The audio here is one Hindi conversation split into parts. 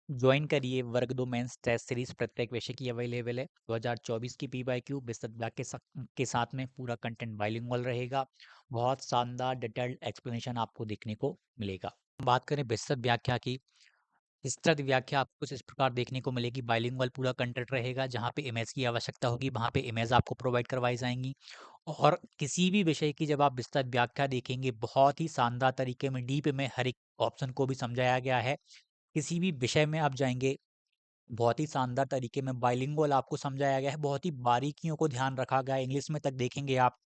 ज्वाइन करिए वर्ग 2 मेंस टेस्ट सीरीज प्रत्येक विषय की अवेलेबल है। 2024 की पी विस्तृत ब्लॉक के साथ में पूरा कंटेंट बाइलिंगुअल रहेगा। बहुत शानदार डिटेल्ड एक्सप्लेनेशन आपको देखने को मिलेगा। बात करें विस्तृत व्याख्या की, विस्तृत व्याख्या आपको कुछ इस प्रकार देखने को मिलेगी। बाइलिंगुअल पूरा कंटेंट रहेगा, जहाँ पे इमेज की आवश्यकता होगी वहाँ पे इमेज आपको प्रोवाइड करवाई जाएंगी। और किसी भी विषय की जब आप विस्तृत व्याख्या देखेंगे, बहुत ही शानदार तरीके में डीप में हर एक ऑप्शन को भी समझाया गया है। किसी भी विषय में आप जाएंगे, बहुत ही शानदार तरीके में बाइलिंगुअल आपको समझाया गया है। बहुत ही बारीकियों को ध्यान रखा गया है। इंग्लिश में तक देखेंगे आप,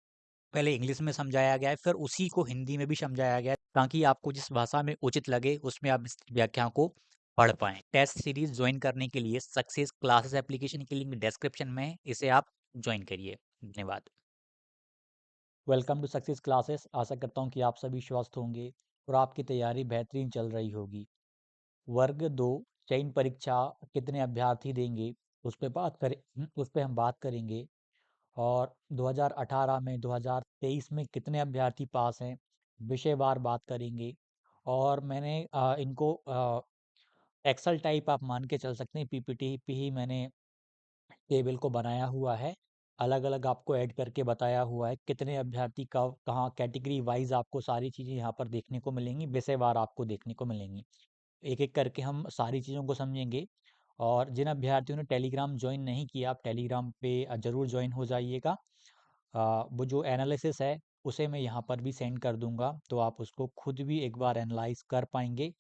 पहले इंग्लिश में समझाया गया है, फिर उसी को हिंदी में भी समझाया गया है, ताकि आपको जिस भाषा में उचित लगे उसमें आप इस व्याख्या को पढ़ पाएँ। टेस्ट सीरीज ज्वाइन करने के लिए सक्सेस क्लासेस एप्लीकेशन की लिंक डिस्क्रिप्शन में है, इसे आप ज्वाइन करिए। धन्यवाद। Welcome to success classes. आशा करता हूँ कि आप सभी स्वस्थ होंगे और आपकी तैयारी बेहतरीन चल रही होगी। वर्ग 2 चयन परीक्षा कितने अभ्यर्थी देंगे, उस पे हम बात करेंगे। और 2018 में 2023 में कितने अभ्यर्थी पास हैं, विषयवार बात करेंगे। और मैंने इनको एक्सेल टाइप आप मान के चल सकते हैं, पीपीटी पे ही मैंने टेबल को बनाया हुआ है। अलग अलग आपको ऐड करके बताया हुआ है कितने अभ्यर्थी कब कहाँ, कैटेगरी वाइज आपको सारी चीज़ें यहाँ पर देखने को मिलेंगी, विषयवार आपको देखने को मिलेंगी। एक एक करके हम सारी चीज़ों को समझेंगे। और जिन अभ्यर्थियों ने टेलीग्राम ज्वाइन नहीं किया, आप टेलीग्राम पे ज़रूर ज्वाइन हो जाइएगा। वो जो एनालिसिस है उसे मैं यहाँ पर भी सेंड कर दूंगा, तो आप उसको खुद भी एक बार एनालाइज कर पाएंगे।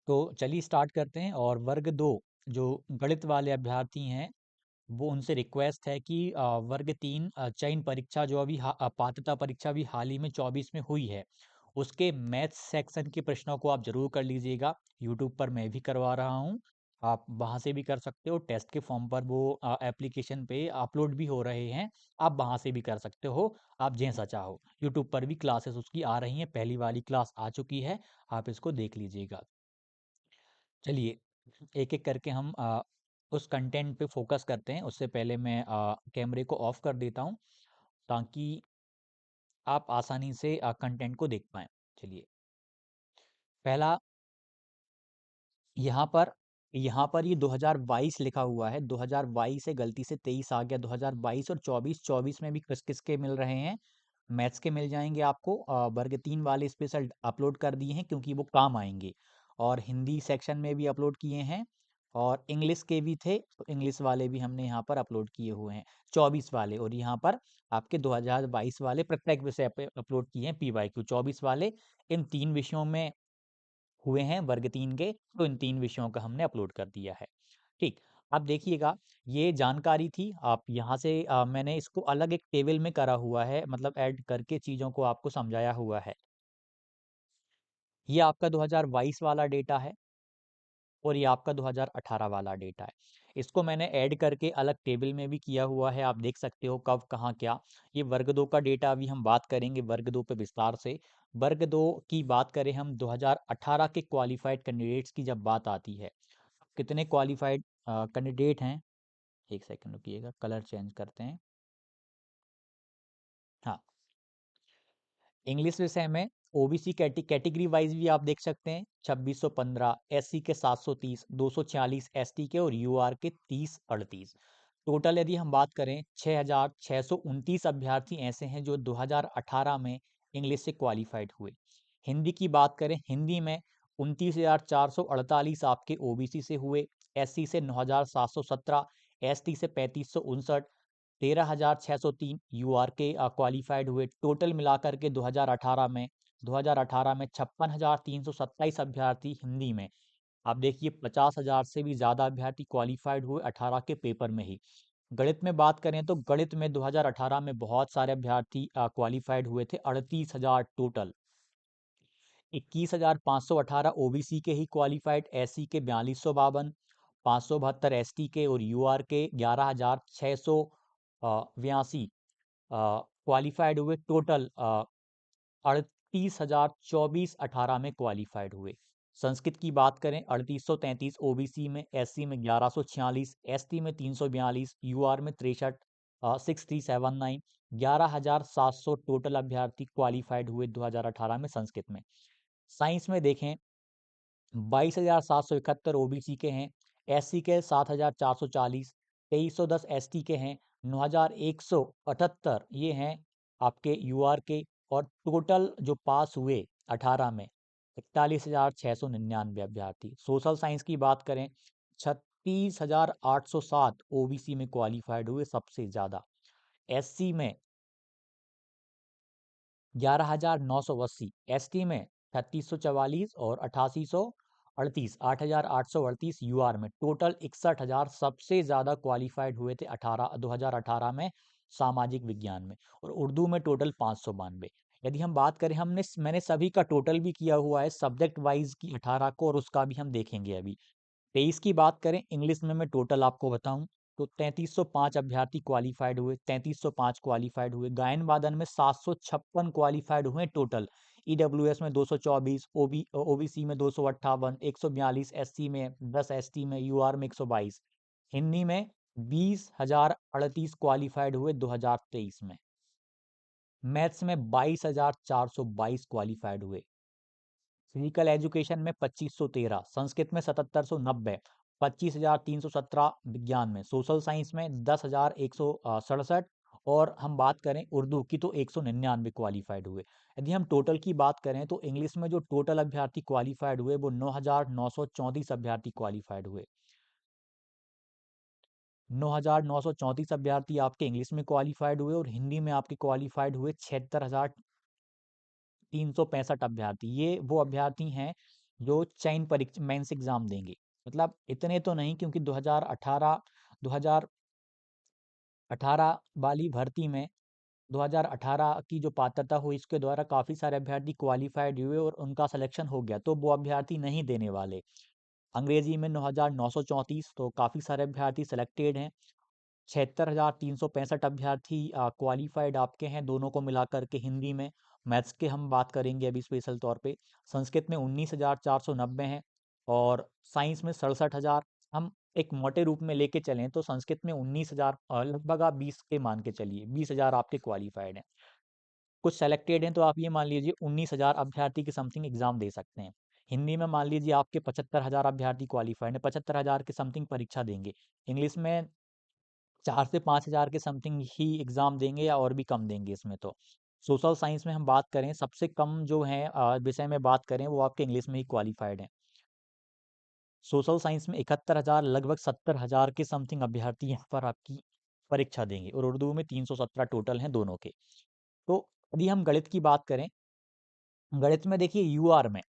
तो चलिए स्टार्ट करते हैं। और वर्ग 2 जो गणित वाले अभ्यर्थी हैं, वो उनसे रिक्वेस्ट है कि वर्ग 3 चयन परीक्षा जो अभी पात्रता परीक्षा भी हाल ही में 24 में हुई है, उसके मैथ्स सेक्शन के प्रश्नों को आप जरूर कर लीजिएगा। यूट्यूब पर मैं भी करवा रहा हूँ, आप वहाँ से भी कर सकते हो। टेस्ट के फॉर्म पर वो एप्लीकेशन पे अपलोड भी हो रहे हैं, आप वहाँ से भी कर सकते हो। आप जैसा चाहो, यूट्यूब पर भी क्लासेस उसकी आ रही हैं, पहली वाली क्लास आ चुकी है, आप इसको देख लीजिएगा। चलिए एक एक करके हम उस कंटेंट पे फोकस करते हैं। उससे पहले मैं कैमरे को ऑफ कर देता हूँ, ताकि आप आसानी से कंटेंट को देख पाएँ। चलिए, पहला यहाँ पर यहाँ पर ये 2022 लिखा हुआ है। 2022 से गलती से 23 आ गया। 2022 और 24 में भी किस-किस के मिल रहे हैं? मैथ्स के मिल जाएँगे आपको। वर्ग 3 वाले स्पेशल अपलोड कर दिए हैं, क्योंकि वो काम आएँगे। और हिंदी सेक्शन में भी अपलोड किए हैं, और इंग्लिश के भी थे, तो इंग्लिश वाले भी हमने यहाँ पर अपलोड किए हुए हैं, 24 वाले। और यहाँ पर आपके 2022 वाले प्रत्येक विषय पे अपलोड किए हैं, पीवाईक्यू 24 वाले इन 3 विषयों में हुए हैं, वर्ग 3 के, तो इन 3 विषयों का हमने अपलोड कर दिया है। ठीक, अब देखिएगा, ये जानकारी थी। आप यहाँ से मैंने इसको अलग एक टेबल में करा हुआ है, मतलब ऐड करके चीज़ों को आपको समझाया हुआ है। ये आपका 2022 वाला डेटा है, और ये आपका 2018 वाला डेटा है। इसको मैंने ऐड करके अलग टेबल में भी किया हुआ है, आप देख सकते हो कब कहाँ क्या। ये वर्ग 2 का डेटा अभी हम बात करेंगे, वर्ग 2 पे विस्तार से। वर्ग 2 की बात करें हम, 2018 के क्वालिफाइड कैंडिडेट्स की जब बात आती है, कितने क्वालिफाइड कैंडिडेट हैं। एक सेकंड रुकिएगा, कलर चेंज करते हैं। हाँ, इंग्लिश विषय में ओबीसी कैटेगरी वाइज भी आप देख सकते हैं, 2615, एससी के 730, 246 एसटी के, और यूआर के 3038। टोटल यदि हम बात करें, 6629 अभ्यर्थी ऐसे हैं जो 2018 में इंग्लिश से क्वालिफाइड हुए। हिंदी की बात करें, हिंदी में 29,448 आपके ओबीसी से हुए, एससी से 9,717, एसटी से 3,559, 13,603 यूआर के क्वालिफाइड हुए। टोटल मिलाकर के 2018 में 56,327 अभ्यर्थी हिंदी में। आप देखिए, 50,000 से भी ज़्यादा अभ्यर्थी क्वालिफाइड हुए 18 के पेपर में ही। गणित में बात करें तो गणित में 2018 में बहुत सारे अभ्यर्थी क्वालिफाइड हुए थे, 38,000 टोटल। 21,518 ओबीसी के ही क्वालिफाइड, एससी के 4252, 572 एसटी के, और यूआर के 11,682 क्वालिफाइड हुए। टोटल 38,024 18 में क्वालिफाइड हुए। संस्कृत की बात करें, 3833 ओबीसी में, एससी में 1146, एसटी में 342, यूआर में 63, 6379, 11,700 टोटल अभ्यर्थी क्वालिफाइड हुए 2018 में संस्कृत में। साइंस में देखें, 22,771 ओबीसी के हैं, एससी के 7,440, 2,310 एसटी के हैं, 9,178 ये हैं आपके यूआर के, और टोटल जो पास हुए 18 में 41,699 अभ्यर्थी। सोशल साइंस की बात करें, 36,807 ओबीसी में क्वालिफाइड हुए सबसे ज़्यादा, एससी में 11,980, एसटी में 3,644 और 8,838, 8,838 यूआर में, टोटल 61,000 सबसे ज़्यादा क्वालिफाइड हुए थे 2018 में सामाजिक विज्ञान में, और उर्दू में टोटल 592। यदि हम बात करें, मैंने सभी का टोटल भी किया हुआ है सब्जेक्ट वाइज की 18 को, और उसका भी हम देखेंगे अभी। 23 की बात करें, इंग्लिश में मैं टोटल आपको बताऊं तो 3305 अभ्यर्थी क्वालिफाइड हुए, 3305 क्वालिफाइड हुए। गायन वादन में 756 क्वालिफाइड हुए टोटल, ईडब्ल्यूएस में 224, ओबीसी में 258, 142 एससी में 10, एसटी में यूआर में 122। हिंदी में 20,038 क्वालिफाइड हुए 2023 में। मैथ्स में 22,422 क्वालिफाइड हुए। फिजिकल एजुकेशन में 2513, संस्कृत में 7790, 25,317 विज्ञान में, सोशल साइंस में 10,167, और हम बात करें उर्दू की तो 199 क्वालिफाइड हुए। यदि हम टोटल की बात करें तो इंग्लिश में जो टोटल अभ्यर्थी क्वालिफाइड हुए वो 9,934 अभ्यर्थी क्वालिफाइड हुए। 9,934 अभ्यर्थी आपके इंग्लिश में क्वालिफाइड हुए, और हिंदी में आपके क्वालिफाइड हुए 76,365 अभ्यर्थी। ये वो अभ्यर्थी हैं जो चयन परीक्षा मेंस एग्जाम देंगे। मतलब इतने तो नहीं, क्योंकि 2018 वाली भर्ती में 2018 की जो पात्रता हुई इसके द्वारा काफ़ी सारे अभ्यर्थी क्वालिफाइड हुए और उनका सिलेक्शन हो गया, तो वो अभ्यर्थी नहीं देने वाले। अंग्रेजी में 9,934, तो काफ़ी सारे अभ्यर्थी सिलेक्टेड हैं। 76,365 अभ्यर्थी क्वालिफाइड आपके हैं दोनों को मिलाकर के। हिंदी में, मैथ्स के हम बात करेंगे अभी स्पेशल तौर पे। संस्कृत में 19,490 हैं, और साइंस में 67,000। हम एक मोटे रूप में लेके चलें तो संस्कृत में 19,000, लगभग आप 20 के मान के चलिए, 20,000 आपके क्वालिफाइड हैं। कुछ सेलेक्टेड हैं तो आप ये मान लीजिए 19,000 अभ्यर्थी के समथिंग एग्जाम दे सकते हैं। हिंदी में मान लीजिए आपके 75,000 अभ्यर्थी क्वालिफाइड हैं, 75,000 के समथिंग परीक्षा देंगे। इंग्लिश में 4 से 5 हज़ार के समथिंग ही एग्जाम देंगे, या और भी कम देंगे इसमें तो। सोशल साइंस में हम बात करें, सबसे कम जो है विषय में बात करें, वो आपके इंग्लिश में ही क्वालिफाइड हैं। सोशल साइंस में 71,000, लगभग 70,000 के समथिंग अभ्यर्थी यहाँ पर आपकी परीक्षा देंगे, और उर्दू में 317 टोटल हैं दोनों के। तो यदि हम गणित की बात करें, गणित में देखिए यूआर में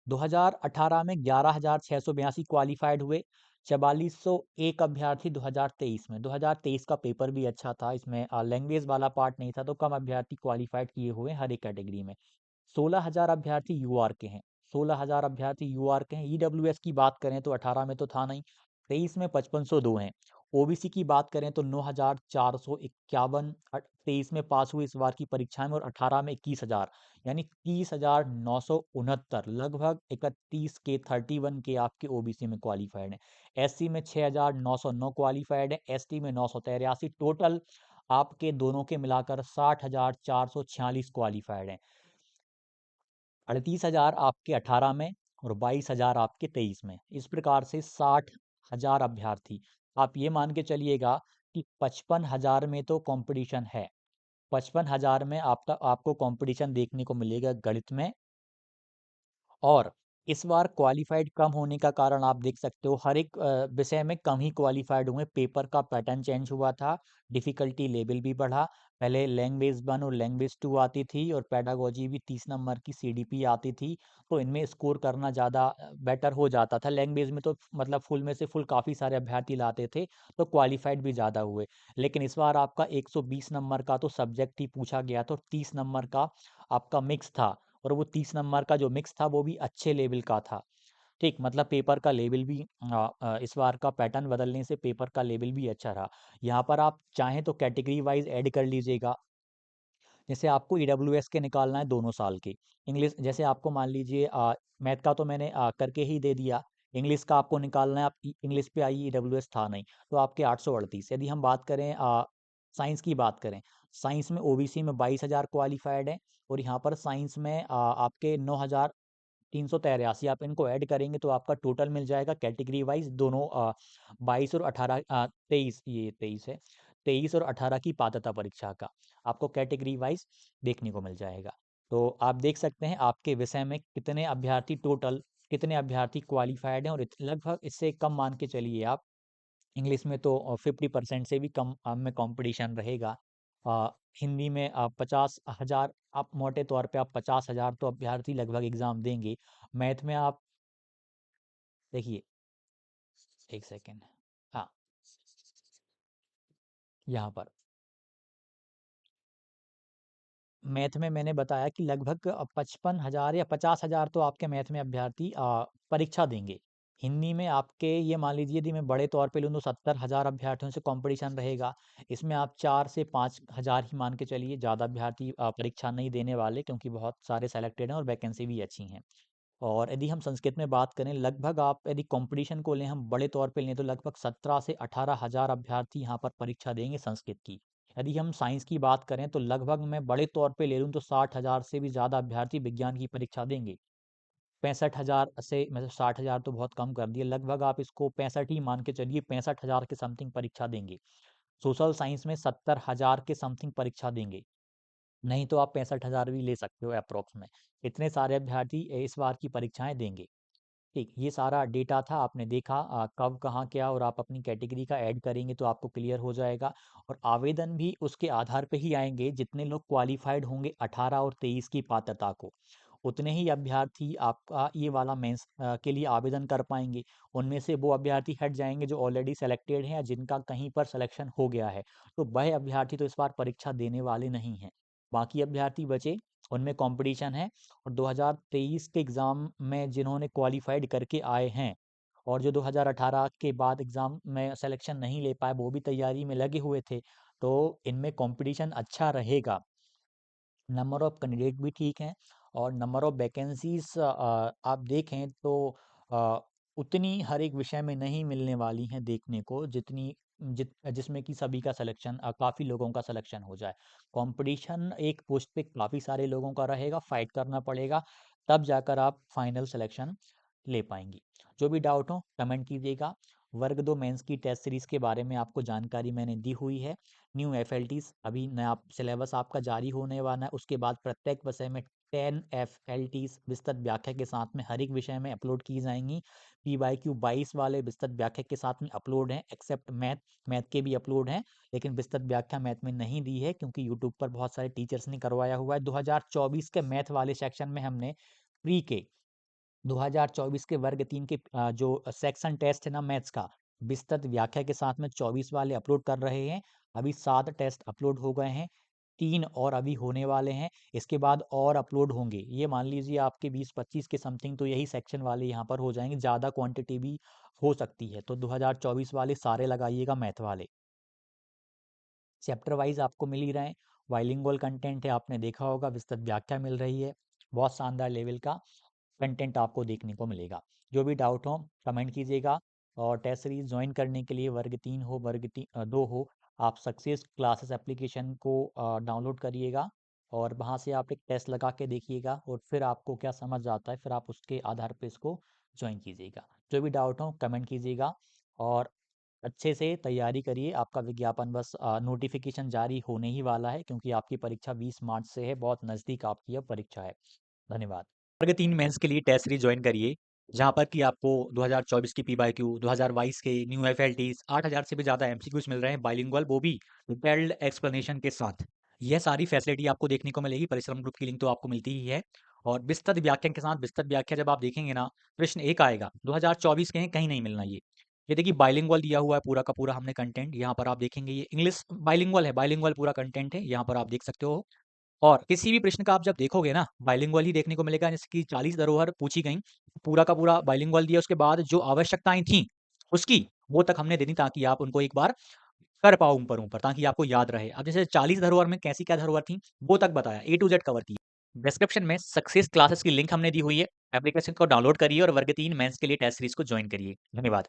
2018 में 11,682 क्वालिफाइड हुए, 4401 अभ्यर्थी 2023 में। 2023 का पेपर भी अच्छा था, इसमें लैंग्वेज वाला पार्ट नहीं था, तो कम अभ्यर्थी क्वालिफाइड किए हुए हैं हर एक कैटेगरी में। 16,000 अभ्यर्थी यूआर के हैं, 16,000 अभ्यर्थी यूआर के हैं। ईडब्ल्यूएस की बात करें तो 18 में तो था नहीं, 23 में 5502 हैं। ओबीसी की बात करें तो 9,451 23 में पास हुए इस बार की परीक्षा में, और 18 में 21,000, यानी 30,969, लगभग 31 के 31 के आपके ओबीसी में क्वालिफाइड हैं। एससी में 6,909 क्वालिफाइड है, एसटी में 983, टोटल आपके दोनों के मिलाकर 60,446 क्वालिफाइड हैं। 38,000 आपके 18 में, और 22,000 आपके 23 में। इस प्रकार से 60,000 अभ्यर्थी। आप ये मान के चलिएगा कि 55,000 में तो कंपटीशन है। 55,000 में आपको कंपटीशन देखने को मिलेगा गणित में। और इस बार क्वालिफाइड कम होने का कारण आप देख सकते हो, हर एक विषय में कम ही क्वालिफाइड हुए। पेपर का पैटर्न चेंज हुआ था, डिफ़िकल्टी लेवल भी बढ़ा। पहले लैंग्वेज 1 और लैंग्वेज 2 आती थी, और पेडागोजी भी 30 नंबर की सीडीपी आती थी, तो इनमें स्कोर करना ज़्यादा बेटर हो जाता था। लैंग्वेज में तो मतलब फुल में से फुल काफ़ी सारे अभ्यर्थी लाते थे, तो क्वालिफाइड भी ज़्यादा हुए। लेकिन इस बार आपका 120 नंबर का तो सब्जेक्ट ही पूछा गया था, और 30 नंबर का आपका मिक्स था, और वो 30 नंबर का जो मिक्स था वो भी अच्छे लेवल का था। ठीक, मतलब पेपर का लेवल भी इस बार का पैटर्न बदलने से पेपर का लेवल भी अच्छा रहा। यहाँ पर आप चाहें तो कैटेगरी वाइज ऐड कर लीजिएगा। जैसे आपको ईडब्ल्यूएस के निकालना है दोनों साल के। इंग्लिश जैसे आपको मान लीजिए मैथ का तो मैंने करके ही दे दिया। इंग्लिश का आपको निकालना है, आप इंग्लिश पे आइए, ईडब्ल्यूएस था नहीं, तो आपके 838। यदि हम बात करें साइंस की बात करें, साइंस में ओबीसी में 22,000 क्वालिफाइड है, और यहाँ पर साइंस में आपके 9,000 383 आप इनको ऐड करेंगे तो आपका टोटल मिल जाएगा कैटेगरी वाइज दोनों 22 और 18 23 ये 23 है 23 और 18 की पात्रता परीक्षा का आपको कैटेगरी वाइज देखने को मिल जाएगा। तो आप देख सकते हैं आपके विषय में कितने अभ्यर्थी टोटल कितने अभ्यर्थी क्वालिफाइड हैं और लगभग इससे कम मान के चलिए आप इंग्लिश में तो 50% से भी कम में कंपटीशन रहेगा। अ, हिंदी में 50,000 आप मोटे तौर पे आप 50,000 तो अभ्यर्थी लगभग एग्ज़ाम देंगे। मैथ में आप देखिए 1 सेकंड हाँ, यहाँ पर मैथ में मैंने बताया कि लगभग 55,000 या 50,000 तो आपके मैथ में अभ्यर्थी परीक्षा देंगे। हिंदी में आपके ये मान लीजिए यदि मैं बड़े तौर पे लूँ तो 70,000 अभ्यर्थियों से कॉम्पिटिशन रहेगा। इसमें आप 4 से 5,000 ही मान के चलिए, ज़्यादा अभ्यर्थी परीक्षा नहीं देने वाले क्योंकि बहुत सारे सेलेक्टेड हैं और वैकेंसी भी अच्छी हैं। और यदि हम संस्कृत में बात करें लगभग आप यदि कंपटीशन को लें हम बड़े तौर पे लें तो लगभग 17 से 18,000 अभ्यर्थी यहाँ पर परीक्षा देंगे संस्कृत की। यदि हम साइंस की बात करें तो लगभग मैं बड़े तौर पे ले लूँ तो 60,000 से भी ज़्यादा अभ्यर्थी विज्ञान की परीक्षा देंगे। 65,000 से मतलब 60,000 तो बहुत कम कर दिए, लगभग आप इसको 65 ही मान के चलिए 65,000 के समथिंग परीक्षा देंगे। सोशल साइंस में 70,000 के समथिंग परीक्षा देंगे। नहीं तो आप 65,000 भी ले सकते हो अप्रॉक्स में। इतने सारे अभ्यर्थी इस बार की परीक्षाएँ देंगे। ठीक, ये सारा डेटा था आपने देखा कब कहाँ क्या और आप अपनी कैटेगरी का ऐड करेंगे तो आपको क्लियर हो जाएगा और आवेदन भी उसके आधार पे ही आएँगे जितने लोग क्वालिफ़ाइड होंगे 18 और 23 की पात्रता को, उतने ही अभ्यर्थी आपका ये वाला मेंस के लिए आवेदन कर पाएँगे। उनमें से वो अभ्यर्थी हट जाएँगे जो ऑलरेडी सेलेक्टेड हैं या जिनका कहीं पर सिलेक्शन हो गया है। तो वह अभ्यर्थी तो इस बार परीक्षा देने वाले नहीं हैं। बाकी अभ्यर्थी बचे, उनमें कॉम्पिटिशन है और 2023 के एग्ज़ाम में जिन्होंने क्वालिफ़ाइड करके आए हैं और जो 2018 के बाद एग्ज़ाम में सिलेक्शन नहीं ले पाए, वो भी तैयारी में लगे हुए थे, तो इनमें कॉम्पिटिशन अच्छा रहेगा। नंबर ऑफ कैंडिडेट भी ठीक हैं और नंबर ऑफ वैकेंसीज़ आप देखें तो अ, उतनी हर एक विषय में नहीं मिलने वाली हैं देखने को जिसमें कि सभी का सिलेक्शन काफ़ी लोगों का सिलेक्शन हो जाए। कॉम्पिटिशन एक पोस्ट पे काफ़ी सारे लोगों का रहेगा, फाइट करना पड़ेगा, तब जाकर आप फाइनल सिलेक्शन ले पाएँगे। जो भी डाउट हो कमेंट कीजिएगा। वर्ग 2 मेंस की टेस्ट सीरीज़ के बारे में आपको जानकारी मैंने दी हुई है। न्यू एफएलटीज़ अभी नया सिलेबस आपका जारी होने वाला है, उसके बाद प्रत्येक विषय में 10 एफएलटीज़ विस्तृत व्याख्या के साथ में हर एक विषय में अपलोड की जाएँगी। पीवाईक्यू 22 वाले विस्तृत व्याख्या के साथ में अपलोड हैं, एक्सेप्ट मैथ, मैथ के भी अपलोड हैं, लेकिन विस्तृत व्याख्या मैथ में नहीं दी है क्योंकि यूट्यूब पर बहुत सारे टीचर्स ने करवाया हुआ है। 2024 के मैथ वाले सेक्शन में हमने प्री के 2024 के वर्ग 3 के जो सेक्शन टेस्ट है ना मैथ्स का, विस्तृत व्याख्या के साथ में 24 वाले अपलोड कर रहे हैं। अभी 7 टेस्ट अपलोड हो गए हैं, 3 और अभी होने वाले हैं, इसके बाद और अपलोड होंगे। ये मान लीजिए आपके 20-25 के समथिंग तो यही सेक्शन वाले यहाँ पर हो जाएँगे, ज़्यादा क्वांटिटी भी हो सकती है। तो 2024 वाले सारे लगाइएगा मैथ वाले। चैप्टर वाइज़ आपको मिल ही रहे हैं, बाइलिंगुअल कंटेंट है आपने देखा होगा, विस्तृत व्याख्या मिल रही है, बहुत शानदार लेवल का कंटेंट आपको देखने को मिलेगा। जो भी डाउट हो कमेंट कीजिएगा और टेस्ट सीरीज़ जॉइन करने के लिए वर्ग 3 हो, 2 हो, आप सक्सेस क्लासेस एप्लीकेशन को डाउनलोड करिएगा और वहाँ से आप एक टेस्ट लगा के देखिएगा और फिर आपको क्या समझ आता है, फिर आप उसके आधार पे इसको जॉइन कीजिएगा। जो भी डाउट हो कमेंट कीजिएगा और अच्छे से तैयारी करिए। आपका विज्ञापन बस नोटिफ़िकेशन जारी होने ही वाला है क्योंकि आपकी परीक्षा 20 मार्च से है, बहुत नज़दीक आपकी अब परीक्षा है। धन्यवाद। वर्ग 3 मेंस के लिए टेस्ट सीरीज ज्वाइन करिए, जहाँ पर कि आपको 2024 की पीवाईक्यू, 2022 के न्यू एफएलटीज, 8,000 से भी ज़्यादा एमसीक्यूज मिल रहे हैं बाइलिंगुअल, वो भी डिटेल्ड एक्सप्लेनेशन के साथ। यह सारी फैसिलिटी आपको देखने को मिलेगी। परिश्रम ग्रुप की लिंक तो आपको मिलती ही है और विस्तृत व्याख्या के साथ विस्तृत व्याख्या जब आप देखेंगे ना, प्रश्न एक आएगा 2024 के हैं, कहीं नहीं मिलना ये देखिए बाइलिंगुअल दिया हुआ है पूरा का पूरा हमने कंटेंट यहाँ पर आप देखेंगे ये इंग्लिश बाइलिंगुअल है, बाइलिंगुअल पूरा कंटेंट है यहाँ पर आप देख सकते हो। और किसी भी प्रश्न का आप जब देखोगे ना बाइलिंगुअल ही देखने को मिलेगा, जैसे कि 40 धरोहर पूछी गई, पूरा का पूरा बाइलिंगुअल दिया, उसके बाद जो आवश्यकताएं थी उसकी वो तक हमने देनी ताकि आप उनको एक बार कर पाओ ऊपर ऊपर ताकि आपको याद रहे। अब जैसे 40 धरोहर में कैसी क्या धरोहर थी वो तक बताया, ए टू जेड कवर की। डिस्क्रिप्शन में सक्सेस क्लासेस की लिंक हमने दी हुई है, एप्लीकेशन को डाउनलोड करिए और वर्ग 3 मेंस के लिए टेस्ट सीरीज को ज्वाइन करिए। धन्यवाद।